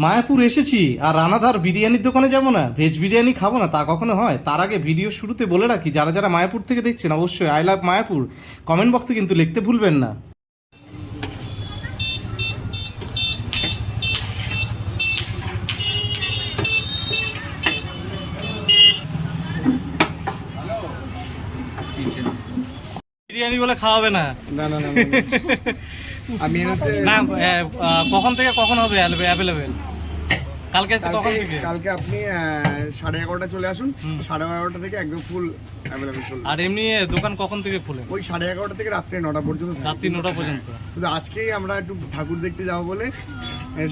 মায়াপুর এসেছি আর রানাদার বিরিয়ানির দোকানে যাব না, ভেজ বিরিয়ানি খাবো না তা কখনো হয়? তার আগে ভিডিও শুরুতে বলে রাখি, যারা যারা মায়াপুর থেকে দেখছেন অবশ্যই আই লাভ মায়াপুর কমেন্ট বক্সে কিন্তু লিখতে ভুলবেন না। বিরিয়ানি বলে খাওয়াবে না? না না না আমি হচ্ছে না কখন থেকে কখন হবে অ্যাভেলেবেল? কালকে কখন থেকে? কালকে আপনি 11:30 চলে আসুন। 11:30 থেকে একদম ফুল অ্যাভেলেবল চলবে। আর এমনি দোকান কখন থেকে খোলে? ওই 11:30 থেকে রাত্রে 9টা পর্যন্ত থাকে। রাত্রি 9টা পর্যন্ত? শুধু আজকেই আমরা একটু ঠাকুর দেখতে যাবো বলে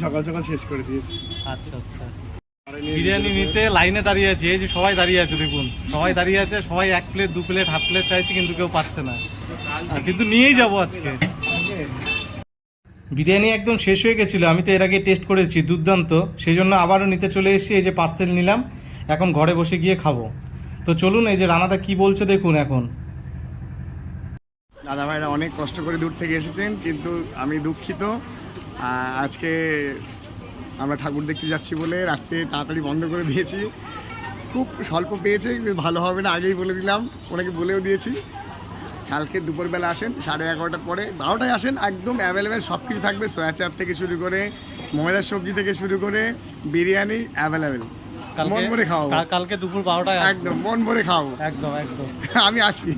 সকাল সকাল শেষ করে দিয়েছি। আচ্ছা আচ্ছা। বিরিয়ানি নিতে লাইনে দাঁড়িয়ে আছে, এই যে সবাই দাঁড়িয়ে আছে, দেখুন সবাই দাঁড়িয়ে আছে, সবাই 1 প্লেট 2 প্লেট হাফ প্লেট চাইছে কিন্তু কেউ পাচ্ছে না, কিন্তু নিয়েই যাবো আজকে। বিরিয়ানি একদম শেষ হয়ে গেছিলো, আমি তো এর আগে টেস্ট করেছি, দুর্দান্ত, সেই জন্য আবারও নিতে চলে এসেছি। এই যে পার্সেল নিলাম, এখন ঘরে বসে গিয়ে খাবো। তো চলুন, এই যে রানাদা কি বলছে দেখুন। এখন দাদা ভাইরা অনেক কষ্ট করে দূর থেকে এসেছেন, কিন্তু আমি দুঃখিত। আজকে আমরা ঠাকুর দেখতে যাচ্ছি বলে রাত্রে তাড়াতাড়ি বন্ধ করে দিয়েছি। খুব স্বল্প পেয়েছে, ভালো হবে না আগেই বলে দিলাম, ওনাকে বলেও দিয়েছি। কালকে দুপুরবেলা আসেন, 11:30টার পরে 12টায় আসেন, একদম অ্যাভেলেবেল সব কিছু থাকবে। সয়া চাপ থেকে শুরু করে ময়দার সবজি থেকে শুরু করে বিরিয়ানি অ্যাভেলেবেল। মন ভরে খাওয়াবো কালকে দুপুর 12টায় একদম মন ভরে খাওয়াবো। একদম একদম আমি আছি।